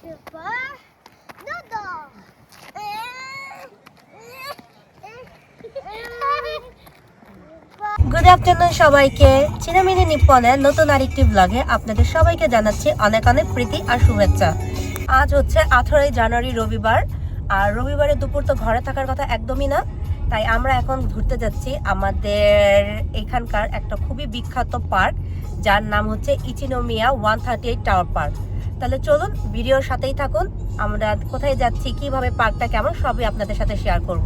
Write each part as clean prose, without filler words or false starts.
Good afternoon সবাইকে। চিনামিনি নিপ্পনের নতুন আরেকটি ব্লগে আপনাদের সবাইকে জানাচ্ছি অনেক অনেক প্রীতি আর শুভেচ্ছা। আজ হচ্ছে 18 জানুয়ারি রবিবার, আর রবিবারে দুপুর তো ঘরে থাকার কথা একদমই না, তাই আমরা এখন ঘুরতে যাচ্ছি আমাদের এখানকার একটা খুবই বিখ্যাত পার্ক, যার নাম হচ্ছে ইচিনোমিয়া 138 টাওয়ার পার্ক। তাহলে চলুন ভিডিওর সাথেই থাকুন, আমরা কোথায় যাচ্ছি, কিভাবে পার্কটা কেমন, সবই আপনাদের সাথে শেয়ার করব।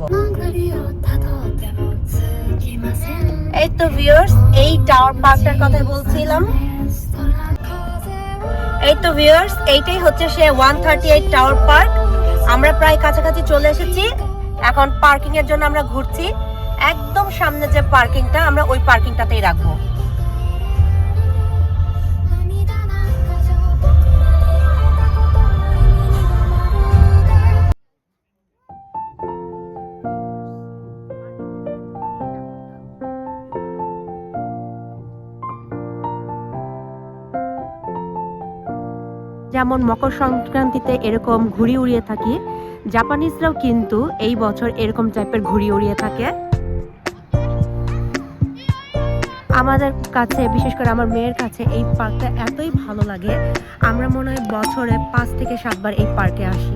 এই তো ভিউয়ার্স, এই টাওয়ার পার্কটার কথাই বলছিলাম। এই তো ভিউয়ার্স, এইটাই হচ্ছে সে 138 টাওয়ার পার্ক। আমরা প্রায় কাছাকাছি চলে এসেছি, এখন পার্কিং এর জন্য আমরা ঘুরছি। একদম সামনে যে পার্কিংটা, আমরা ওই পার্কিংটাতেই রাখবো। যেমন মকর সংক্রান্তিতে এরকম ঘুড়ি উড়িয়ে থাকি, জাপানিজরাও কিন্তু এই বছর এরকম টাইপের ঘুড়ি উড়িয়ে থাকে। আমাদের কাছে, বিশেষ করে আমার মেয়ের কাছে, এই পার্কটা এতই ভালো লাগে, আমরা মনে হয় বছরে 5 থেকে 7 বার এই পার্কে আসি।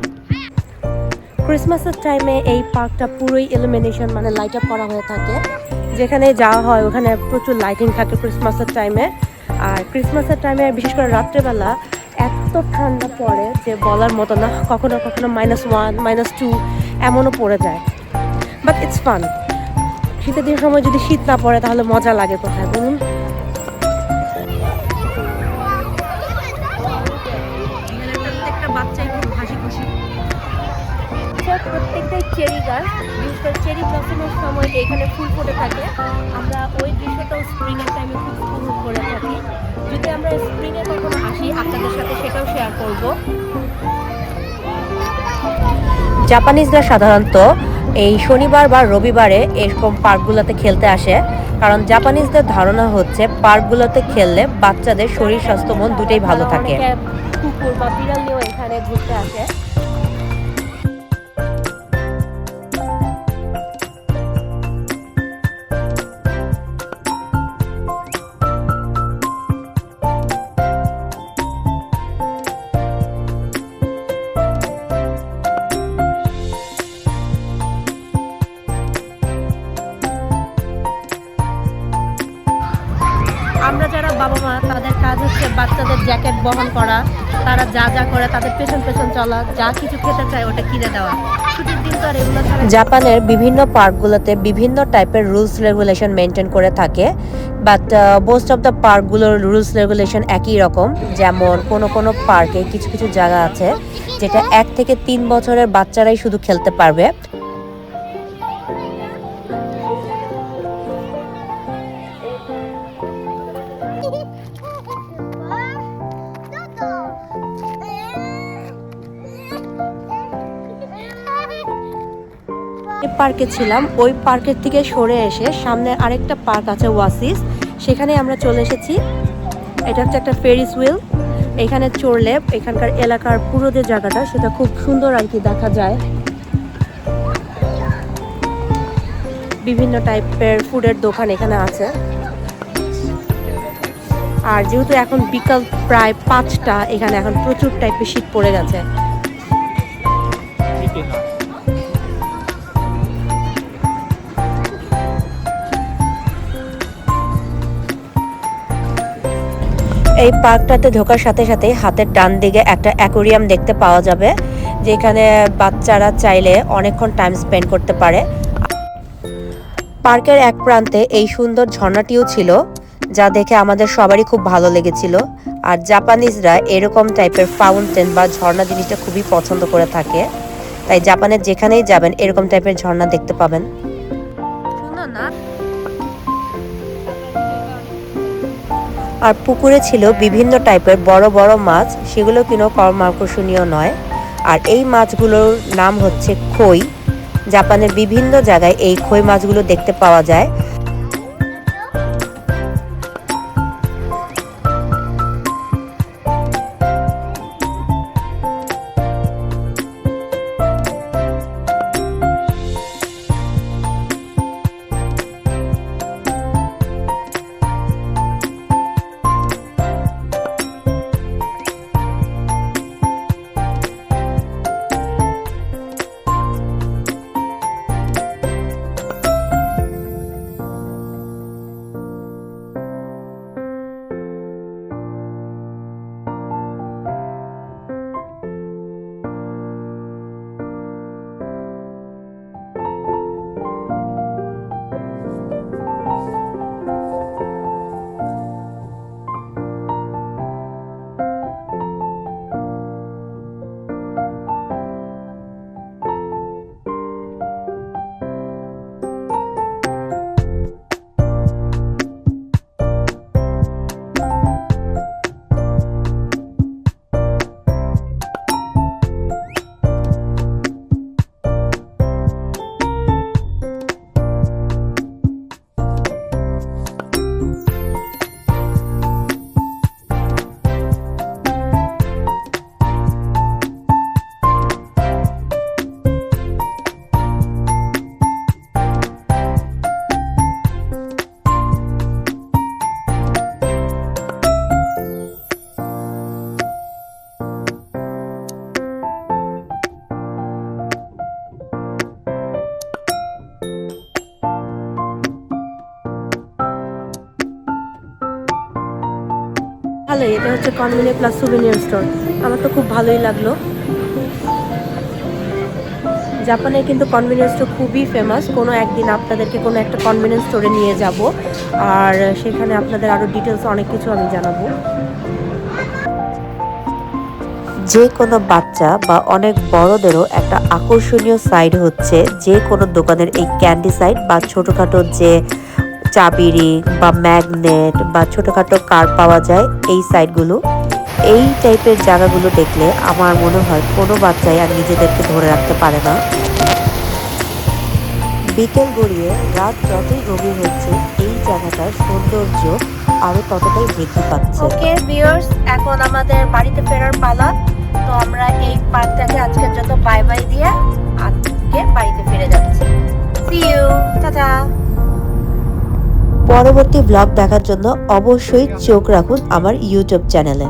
ক্রিসমাসের টাইমে এই পার্কটা পুরোই ইলুমিনেশন, মানে লাইট আপ করা হয়ে থাকে। যেখানে যাওয়া হয় ওখানে প্রচুর লাইটিং থাকে ক্রিসমাসের টাইমে। আর ক্রিসমাসের টাইমে বিশেষ করে রাত্রেবেলা এত ঠান্ডা পড়ে যে বলার মতো না, কখনো কখনো -1 -2 এমনও পড়ে যায়, বাট ইটস ফান। শীতের দিনের সময় যদি শীত না পড়ে তাহলে মজা লাগে কোথায় বলুন। প্রত্যেকটা বাচ্চাই খুব হাসি খুশি। প্রত্যেকটাই চেরি গাছ, বিশেষ করে চেরি ব্লসমের সময় এখানে ফুল ফুটে থাকে। আমরা ওই দৃশ্যটাও স্প্রিংয়ের টাইমে খুব উপভোগ করে থাকি। যদি আমরা স্প্রিংয়ে কখনো আসি আপনাদের সাথে সেটাও শেয়ার করব। জাপানিজরা সাধারণত এই শনিবার বা রবিবারে এরকম পার্কগুলোতে খেলতে আসে, কারণ জাপানিজদের ধারণা হচ্ছে পার্কগুলোতে খেললে বাচ্চাদের শরীর স্বাস্থ্য মন দুটোই ভালো থাকে। কুকুর বা বিড়াল নিয়েও এখানে ঘুরতে আসে। আমরা যারা বাবা মা, তাদের কাজ হচ্ছে বাচ্চাদের জ্যাকেট বহন করা, তারা যা যা করে তাদের পেছন পেছন চলা, যা কিছু খেতে চায় ওটা কিনে দেওয়া। ছুটির দিন তো আর এগুলো ছাড়া। জাপানের বিভিন্ন পার্কগুলোতে বিভিন্ন টাইপের রুলস রেগুলেশন মেনটেন করে থাকে, বাট মোস্ট অফ দ্য পার্কগুলোর রুলস রেগুলেশন একই রকম। যেমন কোনো পার্কে কিছু কিছু জায়গা আছে যেটা 1 থেকে 3 বছরের বাচ্চারাই শুধু খেলতে পারবে। পার্কে ছিলাম, ওই পার্কের থেকে সরে এসে সামনে আরেকটা পার্ক আছে ওয়াসিস, সেখানে আমরা চলে এসেছি। এটা হচ্ছে একটা ফেরিস হুইল, এখানে চড়লে এখানকার এলাকার পুরো যে জায়গাটা সেটা খুব সুন্দর আর কি দেখা যায়। বিভিন্ন টাইপের ফুডের দোকান এখানে আছে। আর যেহেতু এখন বিকাল প্রায় 5টা, এখানে এখন প্রচুর টাইপের শীত পড়ে গেছে। এই পার্কটাতে ঢোকার সাথে সাথে হাতের ডান দিকে একটা অ্যাকোরিয়াম দেখতে পাওয়া যাবে, যেখানে বাচ্চারা চাইলে অনেকক্ষণ টাইম স্পেন্ড করতে পারে। পার্কের এক প্রান্তে এই সুন্দর ঝর্ণাটিও ছিল, যা দেখে আমাদের সবারই খুব ভালো লেগেছিল। আর জাপানিজরা এরকম টাইপের ফাউন্টেন বা ঝর্ণা জিনিসটা খুবই পছন্দ করে থাকে, তাই জাপানের যেখানেই যাবেন এরকম টাইপের ঝর্ণা দেখতে পাবেন। আর পুকুরে ছিল বিভিন্ন টাইপের বড় বড় মাছ, সেগুলো কিন্তু কম আকর্ষণীয় নয়। আর এই মাছগুলোর নাম হচ্ছে খই। জাপানের বিভিন্ন জায়গায় এই খই মাছগুলো দেখতে পাওয়া যায়। ভালোই, এটা হচ্ছে কনভিনিয়েন্ট প্লাস সুভেনিয়ার স্টোর। আমার তো খুব ভালোই লাগলো। জাপানে কিন্তু কনভিনিয়েন্স স্টোর খুবই ফেমাস। কোনো একদিন আপনাদেরকে কোনো একটা কনভিনিয়েন্স স্টোরে নিয়ে যাব, আর সেখানে আপনাদের আরও ডিটেলস অনেক কিছু আমি জানাবো। যে কোনো বাচ্চা বা অনেক বড়দেরও একটা আকর্ষণীয় সাইড হচ্ছে যে কোনো দোকানের এই ক্যান্ডি সাইড বা ছোটোখাটো যে চাবি রিং বা ম্যাগনেট বা ছোটোখাটো কার পাওয়া যায় এই সাইডগুলো। এই টাইপের জায়গাগুলো দেখলে আমার মনে হয় কোনো বাচ্চাই আর নিজেদেরকে ধরে রাখতে পারে না। বিকেল গড়িয়ে রাত যতই গভীর হচ্ছে এই জায়গাটার সৌন্দর্য আরো ততটাই বৃদ্ধি পাচ্ছে। ওকে ভিউয়ার্স, এখন আমাদের বাড়িতে ফেরার পালা। তো আমরা এই পার্কটাকে আজকের জন্য বাই বাই দিয়ে আজকে বাড়িতে ফিরে যাচ্ছি। সি ইউ, টাটা। পরবর্তী ব্লগ দেখার জন্য অবশ্যই চোখ রাখুন আমার ইউটিউব চ্যানেলে।